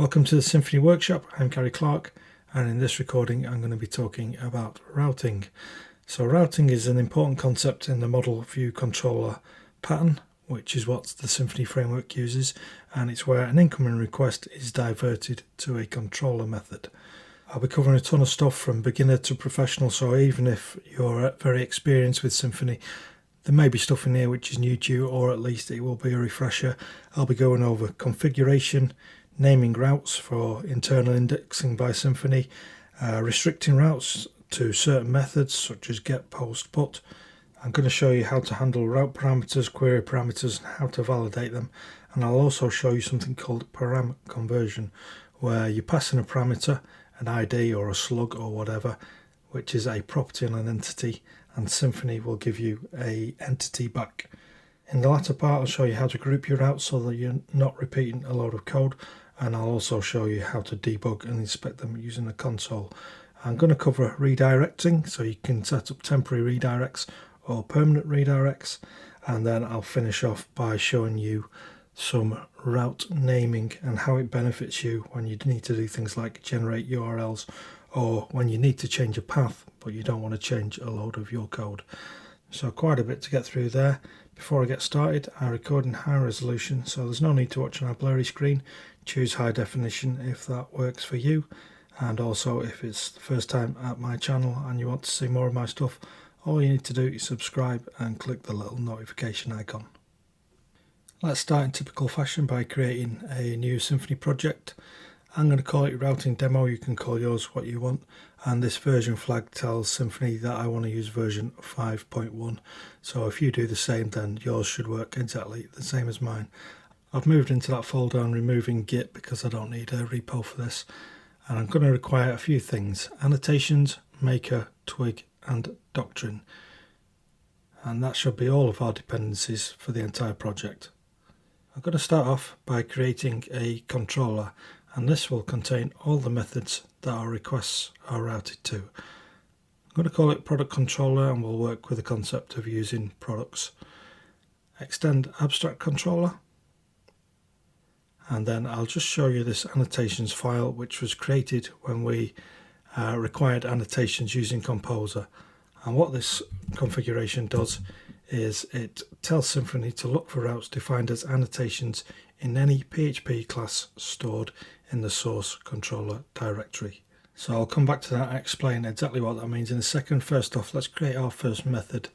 Welcome to the Symfony Workshop. I'm Clarke, and in this recording I'm going to be talking about routing. So routing is an important concept in the model view controller pattern, which is what the Symfony Framework uses, and it's where an incoming request is diverted to a controller method. I'll be covering a ton of stuff from beginner to professional, so even if you're very experienced with Symfony, there may be stuff in here which is new to you, or at least it will be a refresher. I'll be going over configuration, naming routes for internal indexing by Symfony, restricting routes to certain methods such as get, post, put. I'm going to show you how to handle route parameters, query parameters, and how to validate them. And I'll also show you something called Param Conversion, where you pass in a parameter, an ID or a slug or whatever, which is a property on an entity, and Symfony will give you an entity back. In the latter part, I'll show you how to group your routes so that you're not repeating a load of code, and I'll also show you how to debug and inspect them using a console. I'm going to cover redirecting, so you can set up temporary redirects or permanent redirects, and then I'll finish off by showing you some route naming and how it benefits you when you need to do things like generate URLs, or when you need to change a path but you don't want to change a load of your code. So quite a bit to get through there. Before I get started, I record in high resolution, so there's no need to watch on a blurry screen. Choose high definition if that works for you, and also if it's the first time at my channel and you want to see more of my stuff, all you need to do is subscribe and click the little notification icon. Let's start in typical fashion by creating a new Symfony project. I'm going to call it routing demo. You can call yours what you want, and this version flag tells Symfony that I want to use version 5.1, so if you do the same then yours should work exactly the same as mine. I've moved into that folder and removing Git because I don't need a repo for this, and I'm going to require a few things: annotations, maker, twig and doctrine, and that should be all of our dependencies for the entire project. I'm going to start off by creating a controller, and this will contain all the methods that our requests are routed to. I'm going to call it product controller, and we'll work with the concept of using products. Extend abstract controller, and then I'll just show you this annotations file which was created when we required annotations using Composer. And what this configuration does is it tells Symfony to look for routes defined as annotations in any PHP class stored in the source controller directory. So I'll come back to that and explain exactly what that means in a second. First off, let's create our first method.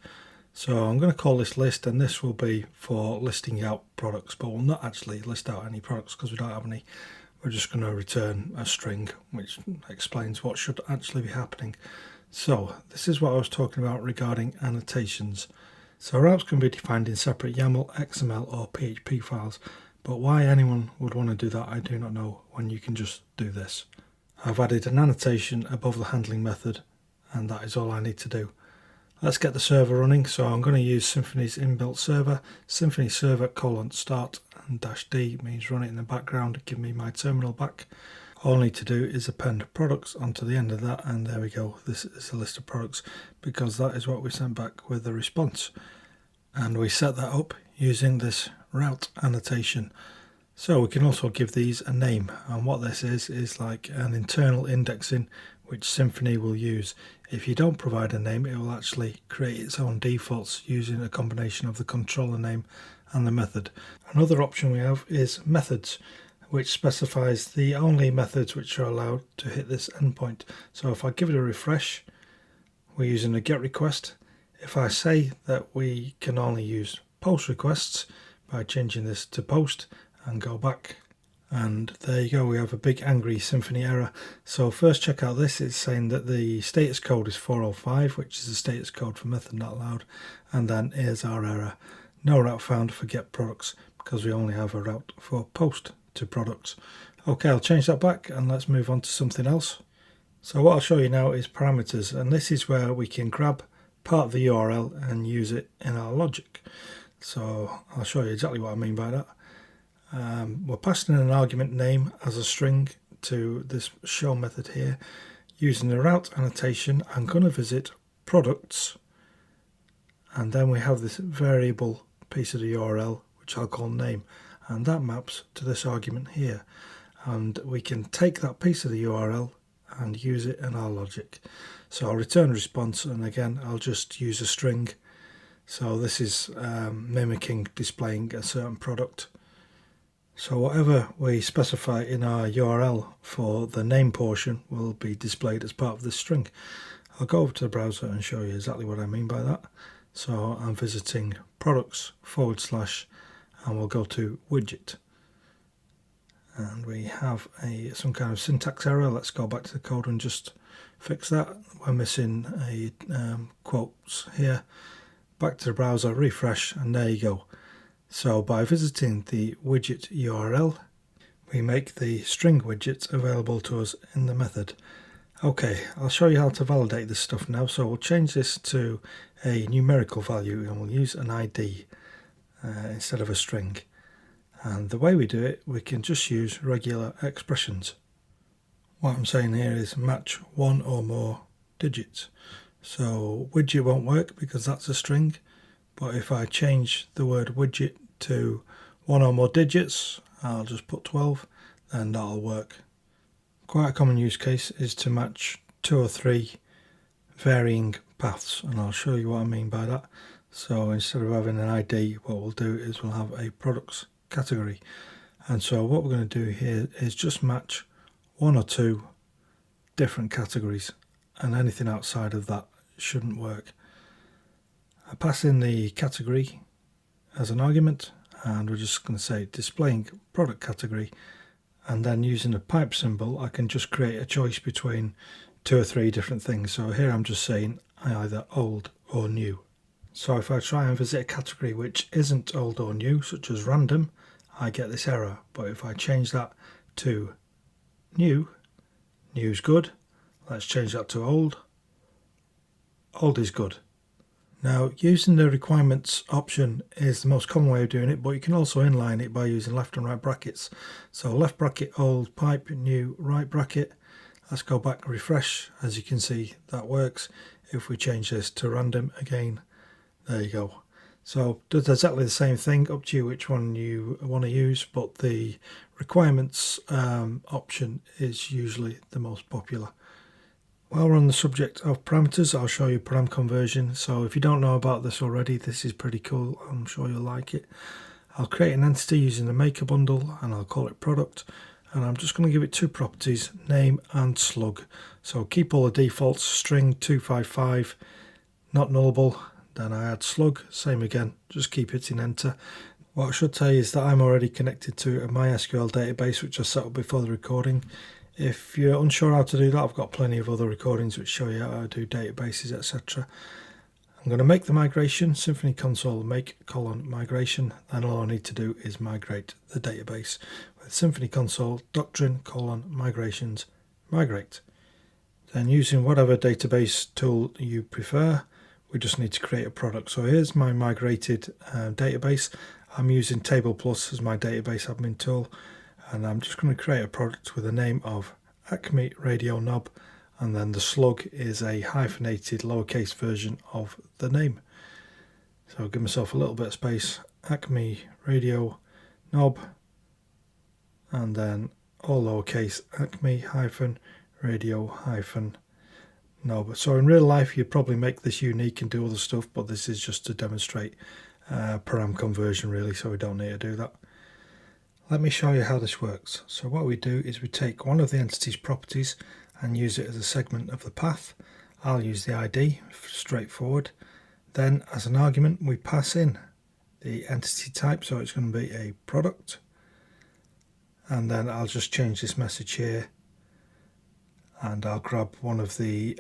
So I'm going to call this list, and this will be for listing out products, but we'll not actually list out any products because we don't have any. We're just going to return a string which explains what should actually be happening. So this is what I was talking about regarding annotations. So routes can be defined in separate YAML, XML or PHP files, but why anyone would want to do that I do not know, when you can just do this. I've added an annotation above the handling method, and that is all I need to do. Let's get the server running. So I'm going to use Symfony's inbuilt server. Symfony server :start and -d means run it in the background, give me my terminal back. All I need to do is append products onto the end of that, and there we go. This is a list of products because that is what we sent back with the response. And we set that up using this route annotation. So we can also give these a name, and what this is like an internal indexing which Symfony will use. If you don't provide a name, it will actually create its own defaults using a combination of the controller name and the method. Another option we have is methods, which specifies the only methods which are allowed to hit this endpoint. So if I give it a refresh, we're using a get request. If I say that we can only use post requests by changing this to post and go back, and there you go, we have a big angry Symfony error. So first check out this. It's saying that the status code is 405, which is the status code for method not allowed, and then here's our error: no route found for get products, because we only have a route for post to products. Okay, I'll change that back and let's move on to something else. So what I'll show you now is parameters, and this is where we can grab part of the URL and use it in our logic. So I'll show you exactly what I mean by that. We're passing in an argument name as a string to this show method here. Using the route annotation, I'm going to visit products, and then we have this variable piece of the URL which I'll call name, and that maps to this argument here. and we can take that piece of the URL and use it in our logic. So I'll return a response, and again I'll just use a string. So this is mimicking displaying a certain product. So whatever we specify in our URL for the name portion will be displayed as part of this string. I'll go over to the browser and show you exactly what I mean by that. So I'm visiting products / and we'll go to widget. And we have some kind of syntax error. Let's go back to the code and just fix that. We're missing a quotes here. Back to the browser, refresh, and there you go. So by visiting the widget URL, we make the string widget available to us in the method. Okay, I'll show you how to validate this stuff now. So we'll change this to a numerical value and we'll use an ID instead of a string. And the way we do it, we can just use regular expressions. What I'm saying here is match one or more digits. So widget won't work because that's a string. But if I change the word widget to one or more digits, I'll just put 12, then that'll work. Quite a common use case is to match 2 or 3 varying paths, and I'll show you what I mean by that. So instead of having an ID, what we'll do is we'll have a products category. And so what we're going to do here is just match 1 or 2 different categories, and anything outside of that shouldn't work. I pass in the category as an argument, and we're just going to say displaying product category, and then using a pipe symbol I can just create a choice between 2 or 3 different things. So here I'm just saying either old or new. So if I try and visit a category which isn't old or new, such as random, I get this error. But if I change that to new, new's good. Let's change that to old. Old is good. Now, using the requirements option is the most common way of doing it, but you can also inline it by using left and right brackets. So left bracket old, pipe, new, right bracket. Let's go back and refresh. As you can see, that works. If we change this to random again, there you go. So it does exactly the same thing, up to you which one you want to use, but the requirements option is usually the most popular. While we're on the subject of parameters, I'll show you Param Conversion. So if you don't know about this already, this is pretty cool. I'm sure you'll like it. I'll create an entity using the maker bundle and I'll call it product. And I'm just going to give it 2 properties, name and slug. So keep all the defaults, string 255, not nullable. Then I add slug, same again, just keep hitting enter. What I should tell you is that I'm already connected to a MySQL database which I set up before the recording. If you're unsure how to do that, I've got plenty of other recordings which show you how to do databases, etc. I'm going to make the migration, Symfony console make : migration, then all I need to do is migrate the database with Symfony console doctrine : migrations migrate. Then using whatever database tool you prefer, we just need to create a product. So here's my migrated database. I'm using Table Plus as my database admin tool. And I'm just going to create a product with the name of Acme Radio Knob, and then the slug is a hyphenated lowercase version of the name. So I'll give myself a little bit of space, Acme Radio Knob, and then all lowercase, Acme Radio Knob. So in real life you'd probably make this unique and do other stuff, but this is just to demonstrate Param Conversion really, so we don't need to do that. Let me show you how this works. So what we do is we take one of the entity's properties and use it as a segment of the path. I'll use the ID, straightforward. Then as an argument we pass in the entity type, so it's going to be a product. And then I'll just change this message here, and I'll grab one of the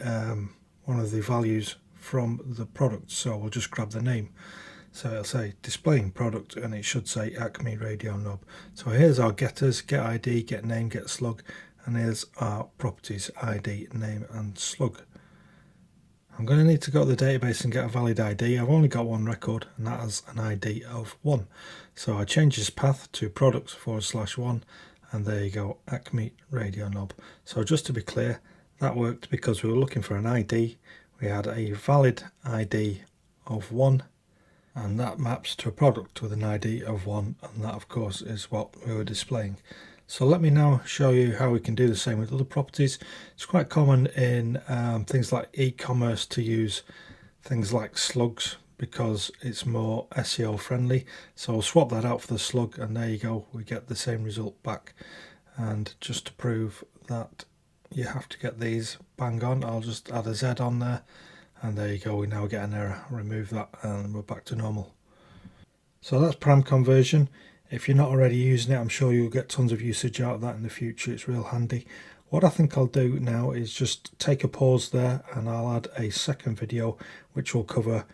values from the product. So we'll just grab the name. So it'll say displaying product, and it should say Acme Radio Knob. So here's our getters, get ID, get name, get slug, and here's our properties, ID, name and slug. I'm going to need to go to the database and get a valid ID. I've only got one record, and that has an ID of 1. So I change this path to products /1, and there you go, Acme Radio Knob. So just to be clear, that worked because we were looking for an ID. We had a valid ID of 1. And that maps to a product with an ID of 1, and that of course is what we were displaying. So let me now show you how we can do the same with other properties. It's quite common in things like e-commerce to use things like slugs because it's more SEO friendly. So I'll swap that out for the slug, and there you go, we get the same result back. And just to prove that you have to get these bang on, I'll just add a Z on there, and there you go, we now get an error. Remove that and we're back to normal. So that's Param Conversion. If you're not already using it, I'm sure you'll get tons of usage out of that in the future. It's real handy. What I think I'll do now is just take a pause there, and I'll add a second video which will cover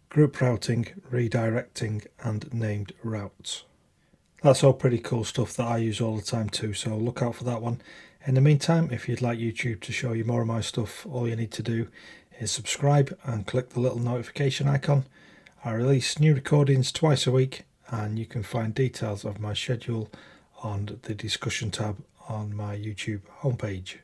group routing, redirecting and named routes. That's all pretty cool stuff that I use all the time too, so look out for that one. In the meantime, if you'd like YouTube to show you more of my stuff, all you need to do is subscribe and click the little notification icon. I release new recordings twice a week, and you can find details of my schedule on the discussion tab on my YouTube homepage.